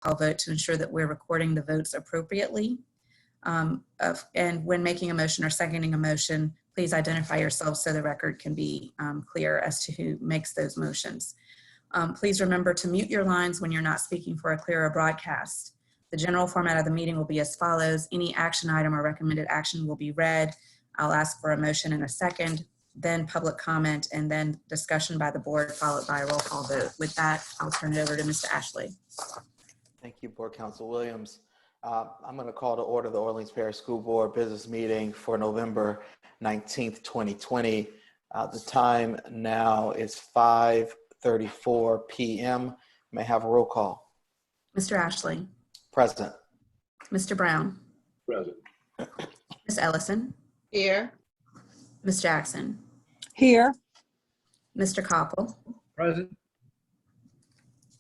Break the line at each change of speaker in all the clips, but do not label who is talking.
call vote to ensure that we're recording the votes appropriately. And when making a motion or seconding a motion, please identify yourself so the record can be clear as to who makes those motions. Please remember to mute your lines when you're not speaking for a clearer broadcast. The general format of the meeting will be as follows. Any action item or recommended action will be read. I'll ask for a motion in a second, then public comment, and then discussion by the board, followed by a roll call vote. With that, I'll turn it over to Mr. Ashley.
Thank you, Board Counsel Williams. I'm going to call to order the Orleans Parish School Board business meeting for November 19th, 2020. The time now is 5:34 p.m. May I have a roll call?
Mr. Ashley.
Present.
Mr. Brown.
Present.
Ms. Ellison.
Here.
Ms. Jackson.
Here.
Mr. Koppel.
Present.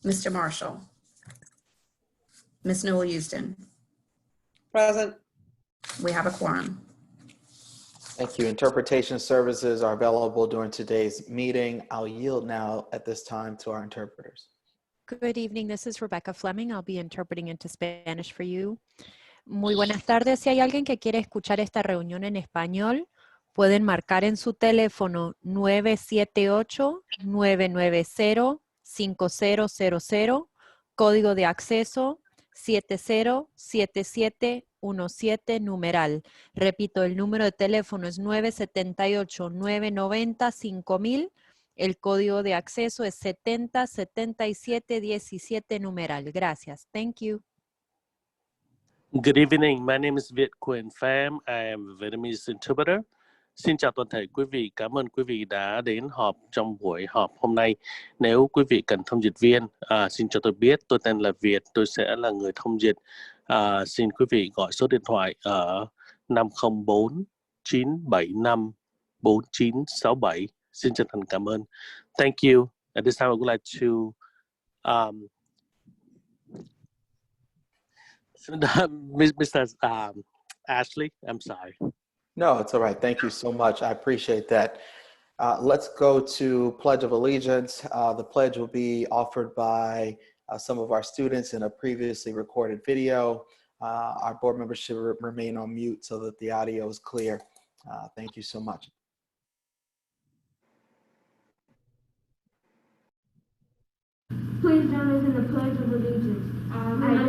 Mr. Marshall. Ms. Newell Houston.
Present.
We have a quorum.
Thank you. Interpretation services are available during today's meeting. I'll yield now at this time to our interpreters.
Good evening, this is Rebecca Fleming. I'll be interpreting into Spanish for you. Muy buenas tardes. Si hay alguien que quiere escuchar esta reunión en español, pueden marcar en su teléfono 978-990-5000, código de acceso 707717, numeral. Repito, el número de teléfono es 978-990-5000. El código de acceso es 707717, numeral. Gracias. Thank you.
Good evening. My name is Viet Quyen Pham. I am a Vietnamese interpreter. Xin chào toàn thể quý vị. Cảm ơn quý vị đã đến họp trong buổi họp hôm nay. Nếu quý vị cần thông dịch viên, xin cho tôi biết. Tôi tên là Việt. Tôi sẽ là người thông dịch. Xin quý vị gọi số điện thoại ở 504-975-4967. Xin chân thành cảm ơn. Thank you. At this time, I would like to Mr. Ashley, I'm sorry.
No, it's all right. Thank you so much. I appreciate that. Let's go to Pledge of Allegiance. The pledge will be offered by some of our students in a previously recorded video. Our board members should remain on mute so that the audio is clear. Thank you so much.
Please join us in the Pledge of Allegiance. I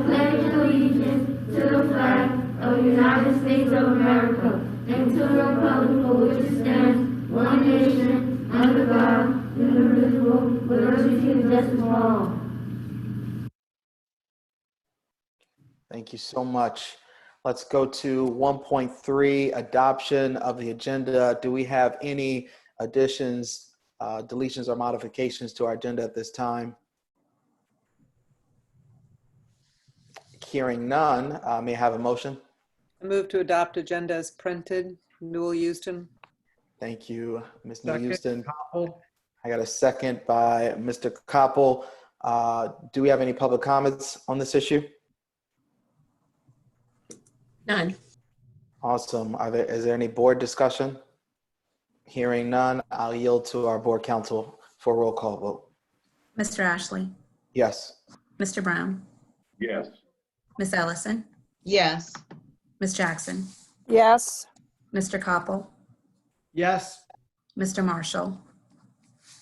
pledge allegiance to the flag of the United States of America and to the republic for which it stands, one nation, under God, indivisible, with liberty and justice for all.
Thank you so much. Let's go to 1.3, adoption of the agenda. Do we have any additions, deletions, or modifications to our agenda at this time? Hearing none, may I have a motion?
I move to adopt agenda as printed. Newell Houston.
Thank you, Ms. Newell Houston.
Koppel.
I got a second by Mr. Koppel. Do we have any public comments on this issue?
None.
Awesome. Is there any board discussion? Hearing none, I'll yield to our board counsel for a roll call vote.
Mr. Ashley.
Yes.
Mr. Brown.
Yes.
Ms. Ellison.
Yes.
Ms. Jackson.
Yes.
Mr. Koppel.
Yes.
Mr. Marshall.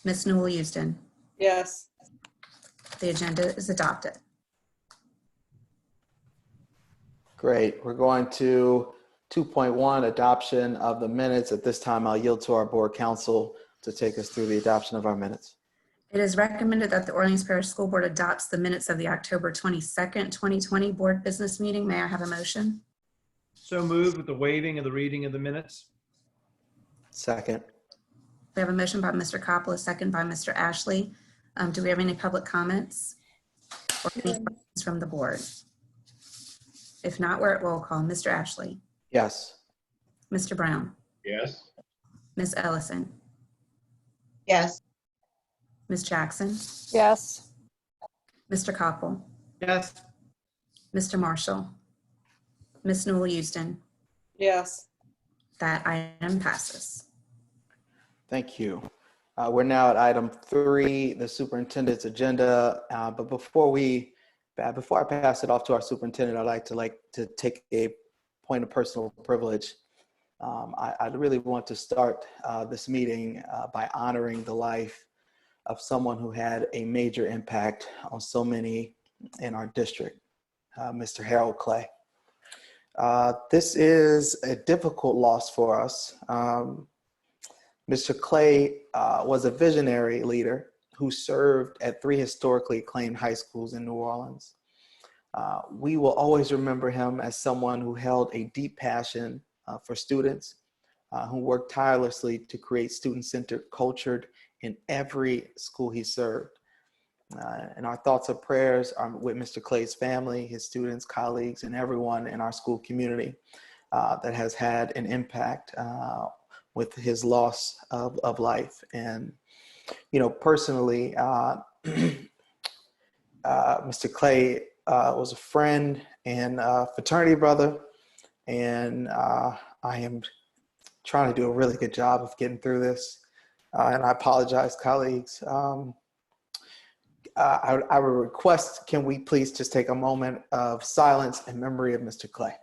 Ms. Newell Houston.
Yes.
The agenda is adopted.
Great. We're going to 2.1, adoption of the minutes. At this time, I'll yield to our board counsel to take us through the adoption of our minutes.
It is recommended that the Orleans Parish School Board adopts the minutes of the October 22nd, 2020 board business meeting. May I have a motion?
So moved with the waiving of the reading of the minutes.
Second.
We have a motion by Mr. Koppel, a second by Mr. Ashley. Do we have any public comments or any questions from the board? If not, we're at roll call. Mr. Ashley.
Yes.
Mr. Brown.
Yes.
Ms. Ellison.
Yes.
Ms. Jackson.
Yes.
Mr. Koppel.
Yes.
Mr. Marshall. Ms. Newell Houston.
Yes.
That item passes.
Thank you. We're now at item 3, the superintendent's agenda. But before we Before I pass it off to our superintendent, I'd like to take a point of personal privilege. I really want to start this meeting by honoring the life of someone who had a major impact on so many in our district, Mr. Harold Clay. This is a difficult loss for us. Mr. Clay was a visionary leader who served at 3 historically acclaimed high schools in New Orleans. We will always remember him as someone who held a deep passion for students, who worked tirelessly to create student-centered culture in every school he served. And our thoughts and prayers are with Mr. Clay's family, his students, colleagues, and everyone in our school community that has had an impact with his loss of life. And, you know, personally, Mr. Clay was a friend and fraternity brother, and I am trying to do a really good job of getting through this. And I apologize, colleagues. I would request, can we please just take a moment of silence in memory of Mr. Clay?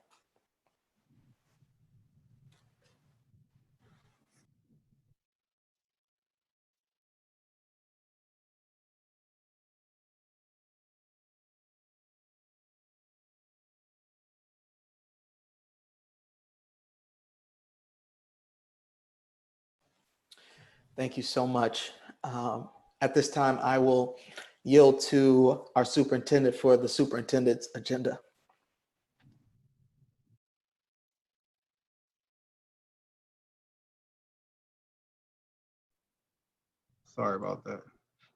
Thank you so much. At this time, I will yield to our superintendent for the superintendent's agenda.
Sorry about that.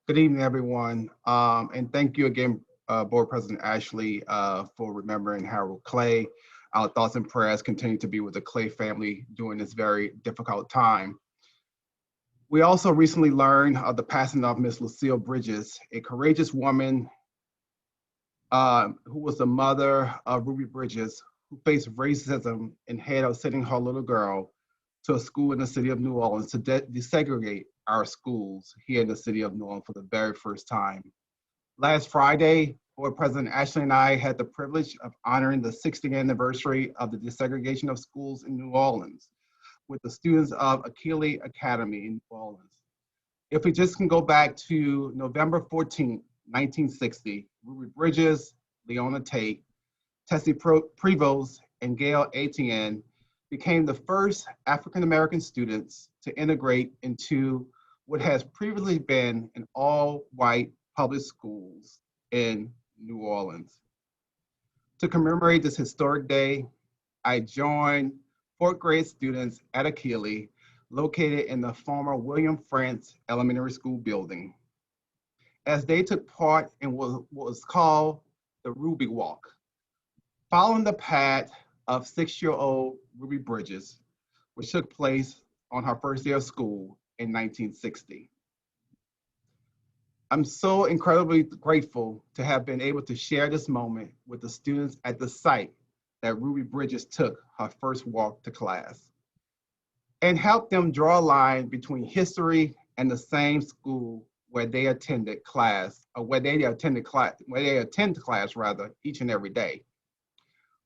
Good evening, everyone. And thank you again, Board President Ashley, for remembering Harold Clay. Our thoughts and prayers continue to be with the Clay family during this very difficult time. We also recently learned of the passing of Miss Lucille Bridges, a courageous woman who was the mother of Ruby Bridges, who faced racism and had of sending her little girl to a school in the city of New Orleans to desegregate our schools here in the city of New Orleans for the very first time. Last Friday, Board President Ashley and I had the privilege of honoring the 60th anniversary of the desegregation of schools in New Orleans with the students of Achille Academy in New Orleans. If we just can go back to November 14, 1960, Ruby Bridges, Leona Tate, Tessie Prevost, and Gail Etienne became the first African-American students to integrate into what has previously been an all-white public schools in New Orleans. To commemorate this historic day, I joined 4th grade students at Achille, located in the former William Frantz Elementary School building, as they took part in what was called the Ruby Walk, following the path of 6-year-old Ruby Bridges, which took place on her first day of school in 1960. I'm so incredibly grateful to have been able to share this moment with the students at the site that Ruby Bridges took her first walk to class, and help them draw a line between history and the same school where they attended class, or where they attend class rather, each and every day.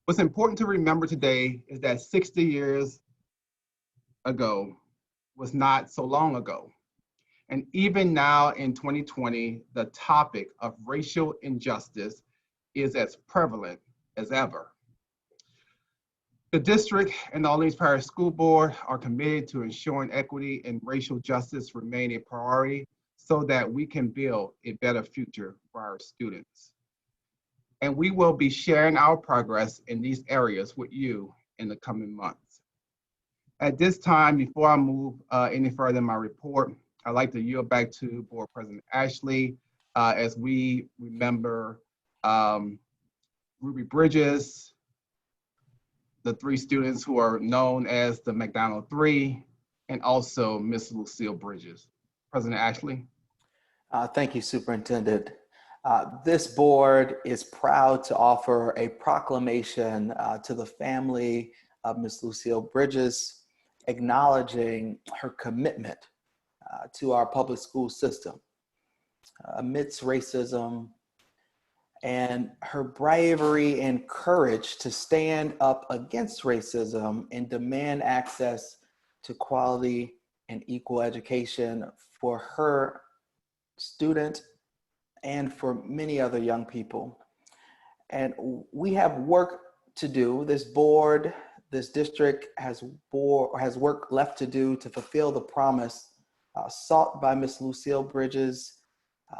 What's important to remember today is that 60 years ago was not so long ago. And even now in 2020, the topic of racial injustice is as prevalent as ever. The district and the Orleans Parish School Board are committed to ensuring equity and racial justice remain a priority so that we can build a better future for our students. And we will be sharing our progress in these areas with you in the coming months. At this time, before I move any further in my report, I'd like to yield back to Board President Ashley as we remember Ruby Bridges, the 3 students who are known as the McDonald 3, and also Miss Lucille Bridges. President Ashley.
Thank you, Superintendent. This board is proud to offer a proclamation to the family of Miss Lucille Bridges, acknowledging her commitment to our public school system. Amidst racism and her bravery and courage to stand up against racism and demand access to quality and equal education for her student and for many other young people. And we have work to do. This board, this district has work left to do to fulfill the promise sought by Ms. Lucille Bridges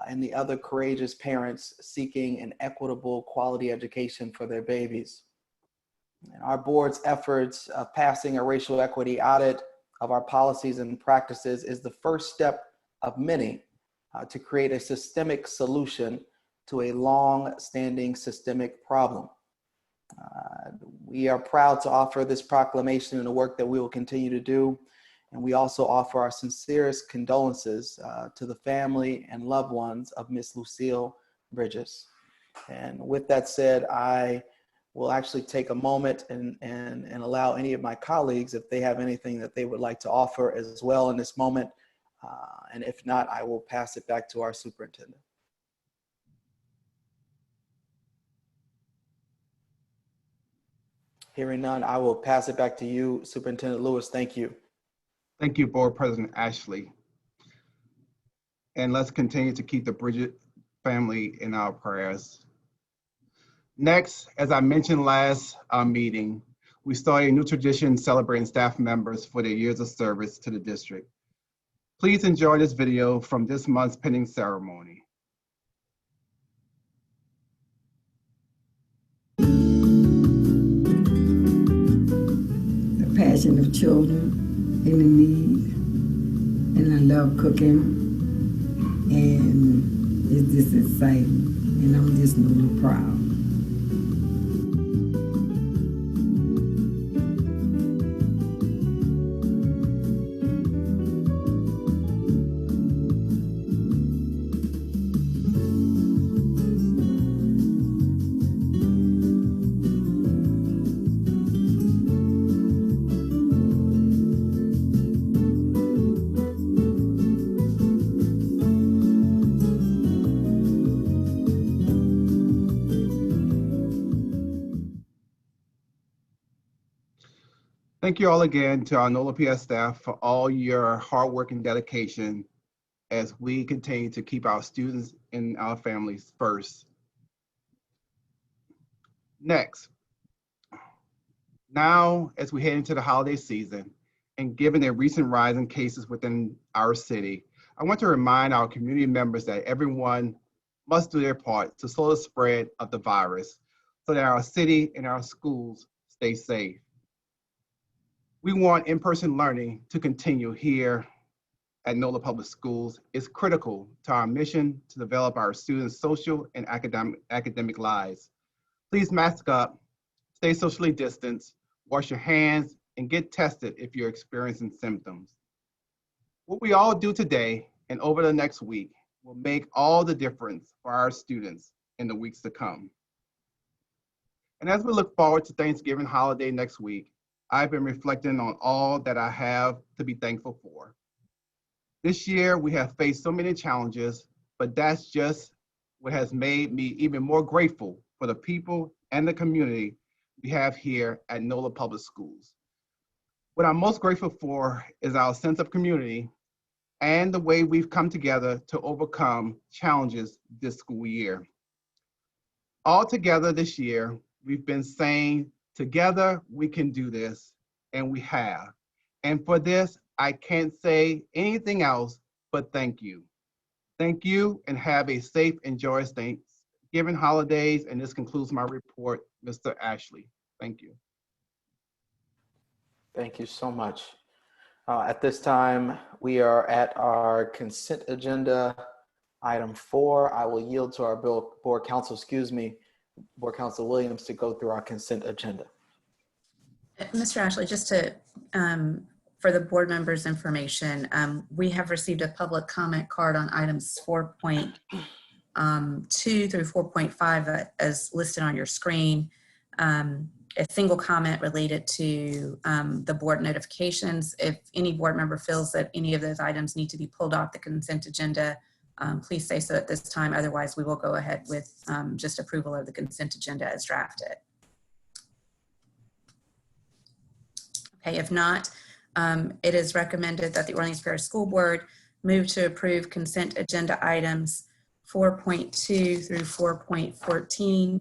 and the other courageous parents seeking an equitable quality education for their babies. And our board's efforts of passing a racial equity audit of our policies and practices is the first step of many to create a systemic solution to a long-standing systemic problem. We are proud to offer this proclamation and the work that we will continue to do. And we also offer our sincerest condolences to the family and loved ones of Miss Lucille Bridges. And with that said, I will actually take a moment and allow any of my colleagues, if they have anything that they would like to offer as well in this moment. And if not, I will pass it back to our superintendent. Hearing none, I will pass it back to you, Superintendent Lewis. Thank you.
Thank you, Board President Ashley. And let's continue to keep the Bridges family in our prayers. Next, as I mentioned last meeting, we started a new tradition celebrating staff members for their years of service to the district. Please enjoy this video from this month's pinning ceremony.
The passion of children in the need, and I love cooking, and it's just exciting, and I'm just really proud.
Thank you all again to our NOLA PS staff for all your hard work and dedication as we continue to keep our students and our families first. Next, now as we head into the holiday season and given the recent rise in cases within our city, I want to remind our community members that everyone must do their part to slow the spread of the virus so that our city and our schools stay safe. We want in-person learning to continue here at NOLA Public Schools. It's critical to our mission to develop our students' social and academic lives. Please mask up, stay socially distanced, wash your hands, and get tested if you're experiencing symptoms. What we all do today and over the next week will make all the difference for our students in the weeks to come. And as we look forward to Thanksgiving holiday next week, I've been reflecting on all that I have to be thankful for. This year, we have faced so many challenges, but that's just what has made me even more grateful for the people and the community we have here at NOLA Public Schools. What I'm most grateful for is our sense of community and the way we've come together to overcome challenges this school year. All together this year, we've been saying, together we can do this, and we have. And for this, I can't say anything else but thank you. Thank you, and have a safe and joyous Thanksgiving holidays. And this concludes my report, Mr. Ashley. Thank you.
Thank you so much. At this time, we are at our consent agenda, item 4. I will yield to our board counsel, Board Counsel Williams, to go through our consent agenda.
Mr. Ashley, just to, for the board members' information, we have received a public comment card on items 4.2 through 4.5 as listed on your screen. A single comment related to the board notifications. If any board member feels that any of those items need to be pulled off the consent agenda, please say so at this time. Otherwise, we will go ahead with just approval of the consent agenda as drafted. Okay, if not, it is recommended that the Orleans Parish School Board move to approve consent agenda items 4.2 through 4.14,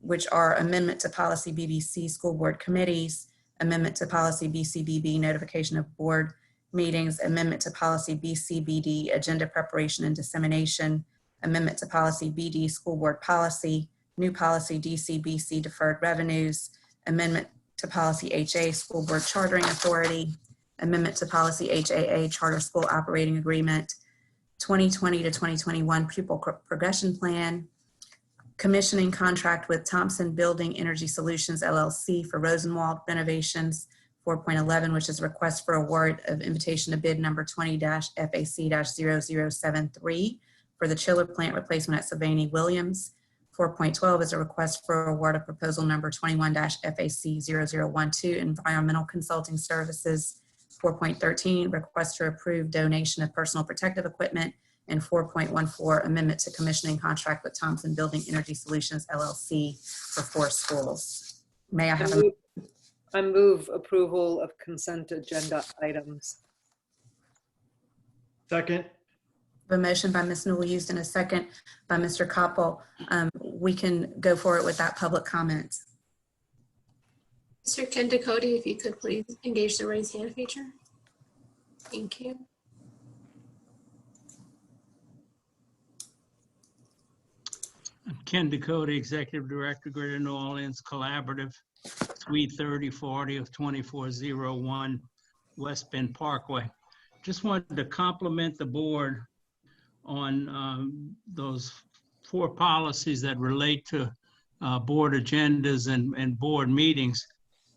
which are amendment to policy BBC school board committees, amendment to policy BCBB notification of board meetings, amendment to policy BCBD agenda preparation and dissemination, amendment to policy BD school board policy, new policy DCBC deferred revenues, amendment to policy HA school board chartering authority, amendment to policy HAA charter school operating agreement, 2020 to 2021 pupil progression plan, commissioning contract with Thompson Building Energy Solutions LLC for Rosenwald renovations, 4.11, which is request for award of invitation to bid number 20-FAC-0073 for the chiller plant replacement at Sylvania Williams. 4.12 is a request for award of proposal number 21-FAC-0012 environmental consulting services. 4.13, request to approve donation of personal protective equipment, and 4.14, amendment to commissioning contract with Thompson Building Energy Solutions LLC for 4 schools. May I have a
I move approval of consent agenda items.
Second.
motion by Ms. Newell used and a second by Mr. Koppel. We can go for it with that public comment.
Mr. Kendicoti, if you could please engage the raise hand feature. Thank you.
I'm Ken Ducote, Executive Director, Greater New Orleans Collaborative, Suite 3040 of 2401 West Bend Parkway. Just wanted to compliment the board on those 4 policies that relate to board agendas and board meetings.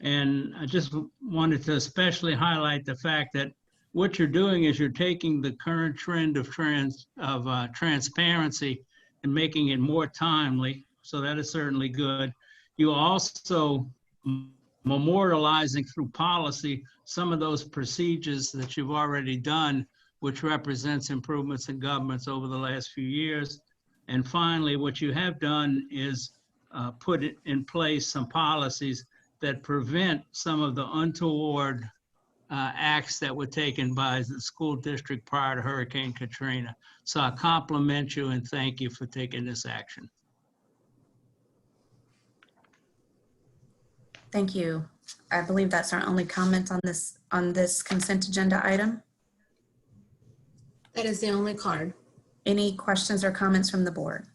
And I just wanted to especially highlight the fact that what you're doing is you're taking the current trend of transparency and making it more timely. So that is certainly good. You also memorializing through policy some of those procedures that you've already done, which represents improvements in governments over the last few years. And finally, what you have done is put in place some policies that prevent some of the untoward acts that were taken by the school district prior to Hurricane Katrina. So I compliment you and thank you for taking this action.
Thank you. I believe that's our only comment on this consent agenda item.
That is the only card.
Any questions or comments from the board?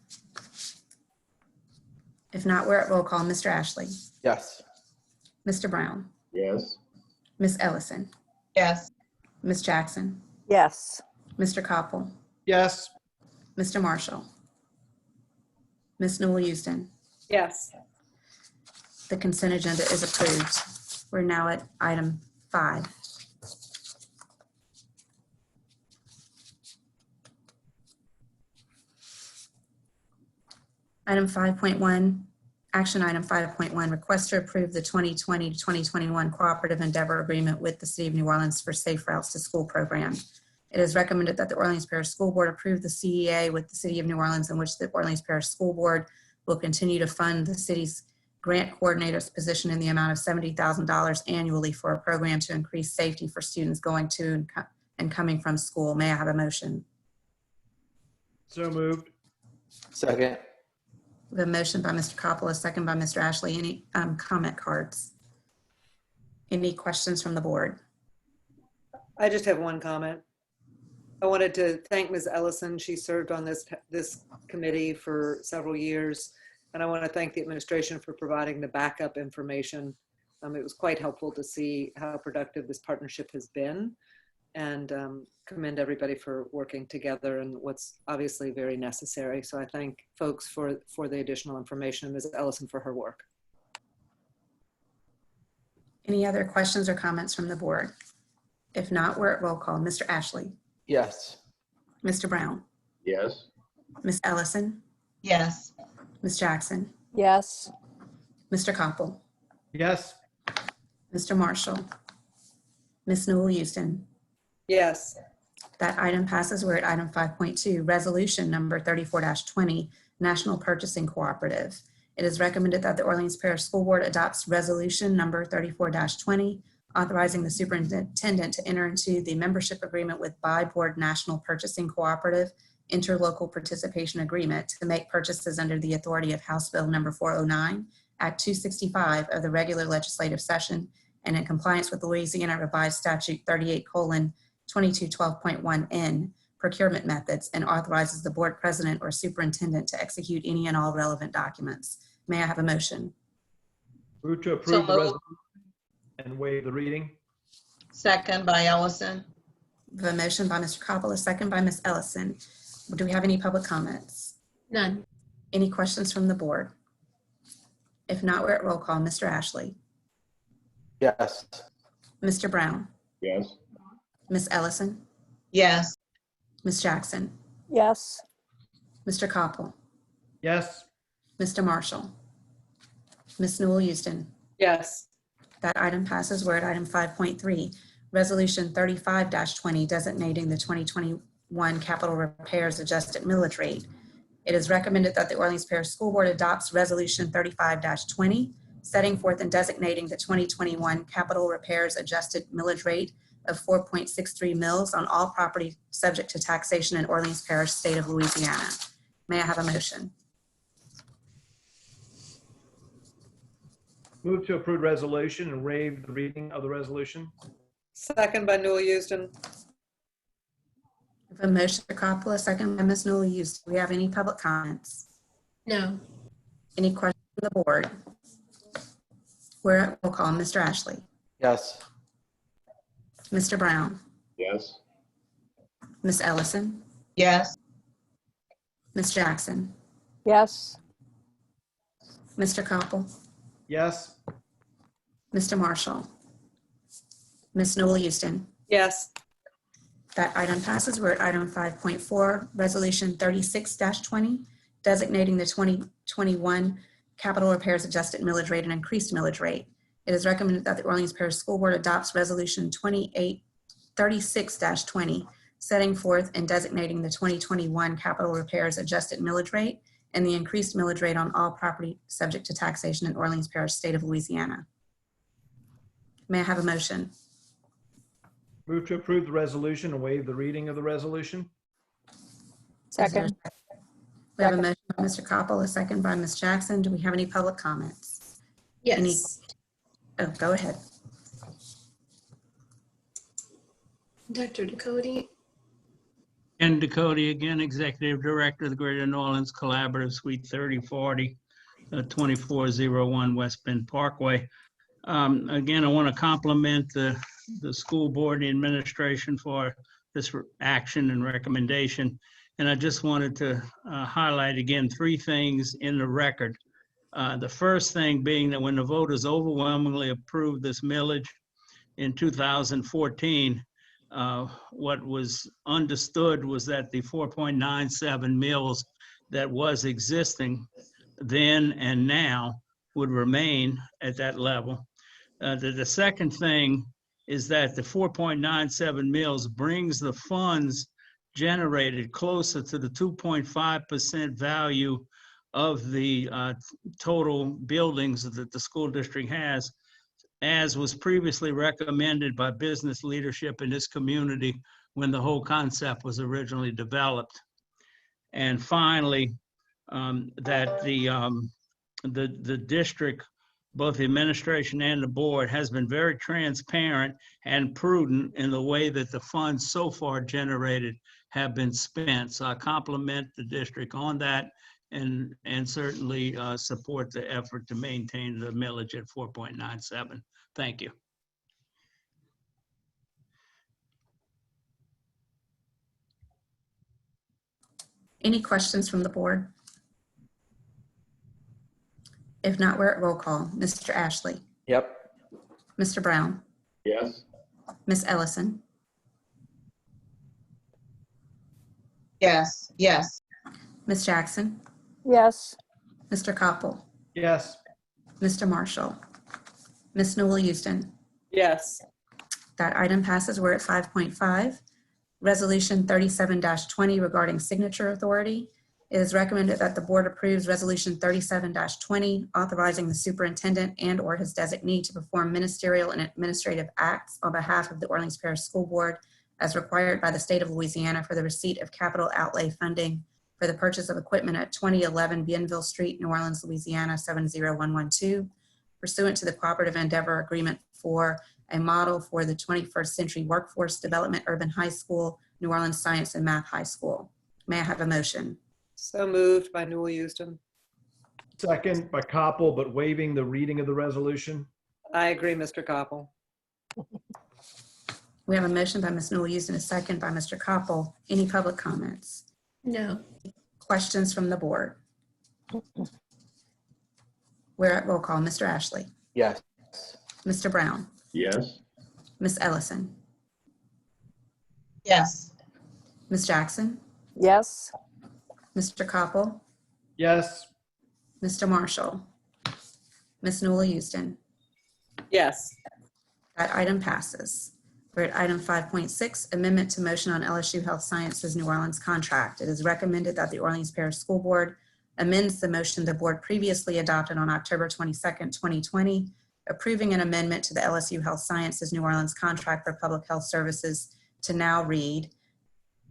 If not, we're at roll call. Mr. Ashley,
Yes.
Mr. Brown,
Yes.
Ms. Ellison,
Yes.
Ms. Jackson,
Yes.
Mr. Koppel,
Yes.
Mr. Marshall, Ms. Newell Houston.
Yes.
The consent agenda is approved. We're now at item 5. Item 5.1, action item 5.1, request to approve the 2020 to 2021 cooperative endeavor agreement with the City of New Orleans for Safe Routes to School program. It is recommended that the Orleans Parish School Board approve the CEA with the City of New Orleans, in which the Orleans Parish School Board will continue to fund the city's grant coordinator's position in the amount of $70,000 annually for a program to increase safety for students going to and coming from school. May I have a motion?
So moved.
Second.
The motion by Mr. Koppel, a second by Mr. Ashley. Any comment cards? Any questions from the board?
I just have one comment. I wanted to thank Ms. Ellison. She served on this committee for several years. And I want to thank the administration for providing the backup information. It was quite helpful to see how productive this partnership has been, and commend everybody for working together and what's obviously very necessary. So I thank folks for the additional information, and Ms. Ellison for her work.
Any other questions or comments from the board? If not, we're at roll call. Mr. Ashley,
Yes.
Mr. Brown,
Yes.
Ms. Ellison,
Yes.
Ms. Jackson,
Yes.
Mr. Koppel,
Yes.
Mr. Marshall, Ms. Newell Houston,
Yes.
That item passes. We're at item 5.2, resolution number 34-20, National Purchasing Cooperative. It is recommended that the Orleans Parish School Board adopts resolution number 34-20, authorizing the superintendent to enter into the membership agreement with Board National Purchasing Cooperative Interlocal Participation Agreement to make purchases under the authority of House Bill number 409, Act 265 of the regular legislative session, and in compliance with Louisiana Revised Statute 38:2212.1N, procurement methods, and authorizes the board president or superintendent to execute any and all relevant documents. May I have a motion?
Move to
So
approve the
moved.
resolution and waive the reading.
Second by Ellison.
The motion by Mr. Koppel, a second by Ms. Ellison. Do we have any public comments?
None.
Any questions from the board? If not, we're at roll call. Mr. Ashley,
Yes.
Mr. Brown,
Yes.
Ms. Ellison,
Yes.
Ms. Jackson,
Yes.
Mr. Koppel,
Yes.
Mr. Marshall, Ms. Newell Houston.
Yes.
That item passes. We're at item 5.3, resolution 35-20, designating the 2021 capital repairs adjusted millage rate. It is recommended that the Orleans Parish School Board adopts resolution 35-20, setting forth and designating the 2021 capital repairs adjusted millage rate of 4.63 mils on all property subject to taxation in Orleans Parish, state of Louisiana. May I have a motion?
Move to approve resolution and waive the reading of the resolution.
Second by Newell Houston.
A motion by Coppola, second by Ms. Newell Houston. Do we have any public comments?
No.
Any questions from the board? We're at roll call. Mr. Ashley,
Yes.
Mr. Brown,
Yes.
Ms. Ellison,
Yes.
Ms. Jackson,
Yes.
Mr. Koppel,
Yes.
Mr. Marshall, Ms. Newell Houston.
Yes.
That item passes. We're at item 5.4, resolution 36-20, designating the 2021 capital repairs adjusted millage rate and increased millage rate. It is recommended that the Orleans Parish School Board adopts resolution 36-20, setting forth and designating the 2021 capital repairs adjusted millage rate and the increased millage rate on all property subject to taxation in Orleans Parish, state of Louisiana. May I have a motion?
Move to approve the resolution and waive the reading of the resolution.
Second. We have a motion by Mr. Koppel, a second by Ms. Jackson. Do we have any public comments?
Yes.
Oh, go ahead.
Dr. Ducote.
Ken Ducote again, Executive Director of the Greater New Orleans Collaborative, Suite 3040, 2401 West Bend Parkway. Again, I want to compliment the school board and administration for this action and recommendation. And I just wanted to highlight again 3 things in the record. The first thing being that when the voters overwhelmingly approved this millage in 2014, what was understood was that the 4.97 mils that was existing then and now would remain at that level. The second thing is that the 4.97 mils brings the funds generated closer to the 2.5% value of the total buildings that the school district has, as was previously recommended by business leadership in this community when the whole concept was originally developed. And finally, that the district, both the administration and the board, has been very transparent and prudent in the way that the funds so far generated have been spent. So I compliment the district on that and certainly support the effort to maintain the millage at 4.97. Thank you.
Any questions from the board? If not, we're at roll call. Mr. Ashley,
Yep.
Mr. Brown,
Yes.
Ms. Ellison,
Yes. Yes.
Ms. Jackson,
Yes.
Mr. Koppel,
Yes.
Mr. Marshall, Ms. Newell Houston.
Yes.
That item passes. We're at 5.5, Resolution 37-20 regarding signature authority. It is recommended that the board approves Resolution 37-20, authorizing the superintendent and/or his designee to perform ministerial and administrative acts on behalf of the Orleans Parish School Board as required by the state of Louisiana for the receipt of capital outlay funding for the purchase of equipment at 2011 Bienville Street, New Orleans, Louisiana, 70112, pursuant to the Cooperative Endeavor Agreement for a model for the 21st Century Workforce Development Urban High School, New Orleans Science and Math High School. May I have a motion?
So moved by Newell Houston.
Second by Koppel, but waiving the reading of the resolution.
I agree, Mr. Koppel.
We have a motion by Ms. Newell Houston, a second by Mr. Koppel. Any public comments?
No.
Questions from the board? We're at roll call. Mr. Ashley,
Yes.
Mr. Brown,
Yes.
Ms. Ellison,
Yes.
Ms. Jackson,
Yes.
Mr. Koppel,
Yes.
Mr. Marshall, Ms. Newell Houston.
Yes.
That item passes. We're at item 5.6, amendment to motion on LSU Health Sciences New Orleans contract. It is recommended that the Orleans Parish School Board amends the motion the board previously adopted on October 22nd, 2020, approving an amendment to the LSU Health Sciences New Orleans contract for public health services to now read,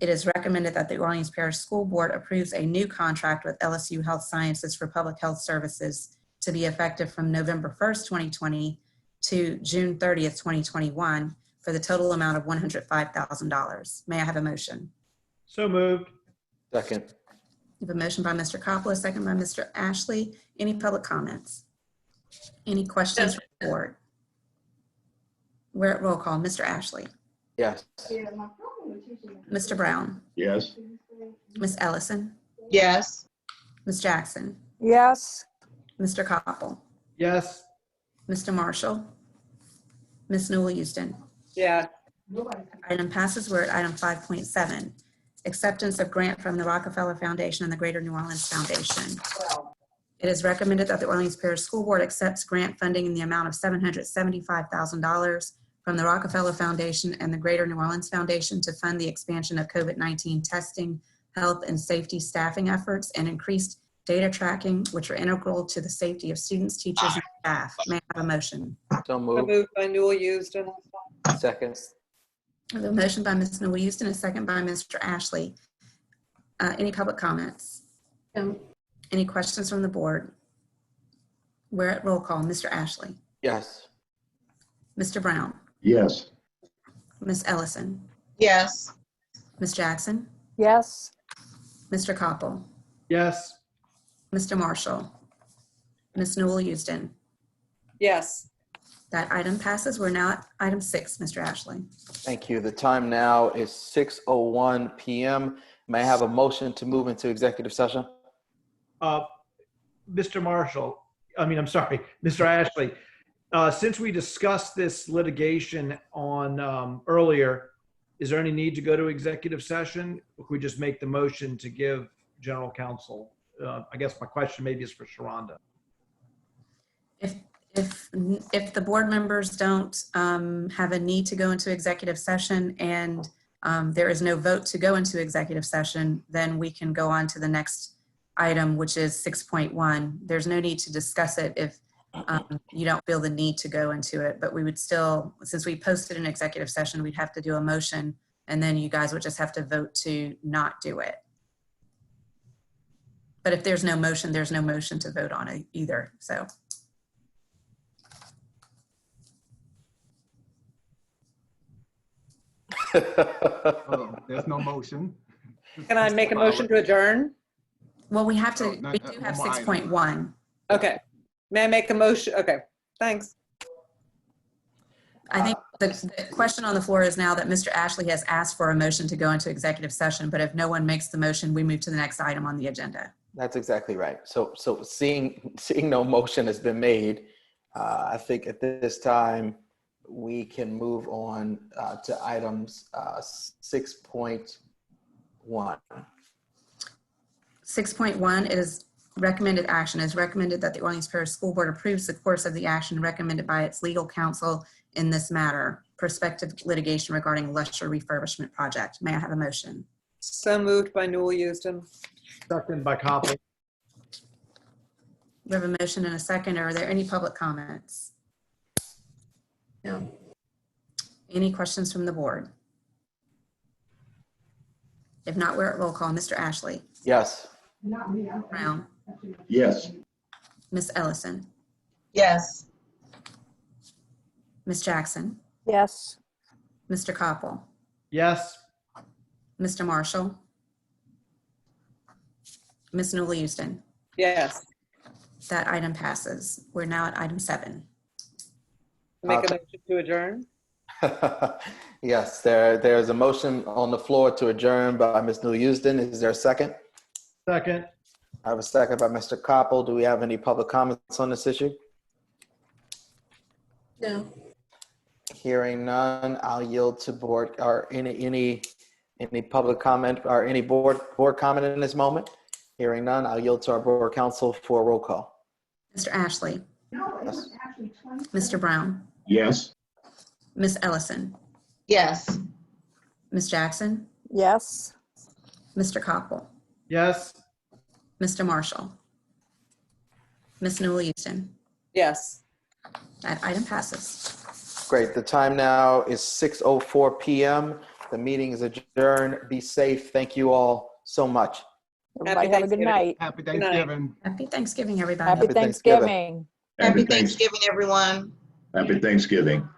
it is recommended that the Orleans Parish School Board approves a new contract with LSU Health Sciences for public health services to be effective from November 1st, 2020 to June 30th, 2021 for the total amount of $105,000. May I have a motion?
So moved.
Second.
We have a motion by Mr. Koppel, a second by Mr. Ashley. Any public comments? Any questions from the board? We're at roll call. Mr. Ashley,
Yes.
Mr. Brown,
Yes.
Ms. Ellison,
Yes.
Ms. Jackson,
Yes.
Mr. Koppel,
Yes.
Mr. Marshall, Ms. Newell Houston.
Yeah.
Item passes. We're at item 5.7, acceptance of grant from the Rockefeller Foundation and the Greater New Orleans Foundation. It is recommended that the Orleans Parish School Board accepts grant funding in the amount of $775,000 from the Rockefeller Foundation and the Greater New Orleans Foundation to fund the expansion of COVID-19 testing, health, and safety staffing efforts and increased data tracking, which are integral to the safety of students, teachers, and staff. May I have a motion?
So
So
moved.
moved by Newell Houston.
Second.
I have a motion by Ms. Newell Houston, a second by Mr. Ashley. Any public comments?
No.
Any questions from the board? We're at roll call. Mr. Ashley,
Yes.
Mr. Brown,
Yes.
Ms. Ellison,
Yes.
Ms. Jackson,
Yes.
Mr. Koppel,
Yes.
Mr. Marshall, Ms. Newell Houston.
Yes.
That item passes. We're now at item 6, Mr. Ashley.
Thank you. The time now is 6:01 p.m. May I have a motion to move into executive session?
Mr. Marshall, I'm sorry, Mr. Ashley, since we discussed this litigation on earlier, is there any need to go to executive session? Or could we just make the motion to give general counsel? I guess my question maybe is for Sharonda.
If the board members don't have a need to go into executive session and there is no vote to go into executive session, then we can go on to the next item, which is 6.1. There's no need to discuss it if you don't feel the need to go into it, but we would still, since we posted an executive session, we'd have to do a motion and then you guys would just have to vote to not do it. But if there's no motion to vote on it either, so.
There's no motion.
Can I make a motion to adjourn?
Well, we have to,
No,
we do have
one more item.
6.1.
Okay. May I make a motion? Okay, thanks.
I think the question on the floor is now that Mr. Ashley has asked for a motion to go into executive session, but if no one makes the motion, we move to the next item on the agenda.
That's exactly right. So seeing no motion has been made, I think at this time we can move on to items 6.1.
6.1 is recommended action. It is recommended that the Orleans Parish School Board approves the course of the action recommended by its legal counsel in this matter. prospective litigation regarding Lusher refurbishment project. May I have a motion?
So moved by Newell Houston.
Second by Coppell.
We have a motion and a second. Are there any public comments?
No.
Any questions from the board? If not, we're at roll call. Mr. Ashley?
Yes.
Brown?
Yes.
Ms. Ellison?
Yes.
Ms. Jackson?
Yes.
Mr. Koppel?
Yes.
Mr. Marshall? Ms. Newell Houston?
Yes.
That item passes. We're now at item 7.
Make a motion to adjourn?
Yes, there's a motion on the floor to adjourn by Ms. Newell Houston. Is there a second?
Second.
I have a second by Mr. Koppel. Do we have any public comments on this issue?
No.
Hearing none, I'll yield to board or any public comment or any board comment in this moment. Hearing none, I'll yield to our board counsel for a roll call.
Mr. Ashley?
Yes.
Mr. Brown?
Yes.
Ms. Ellison?
Yes.
Ms. Jackson?
Yes.
Mr. Koppel?
Yes.
Mr. Marshall? Ms. Newell Houston?
Yes.
That item passes.
Great. The time now is 6:04 p.m. The meeting is adjourned. Be safe. Thank you all so much.
Everybody have a good night.
Happy
night.
Thanksgiving.
Happy Thanksgiving, everybody.
Happy
Happy Thanksgiving.
Thanksgiving. Happy Thanksgiving, everyone.
Happy Thanksgiving.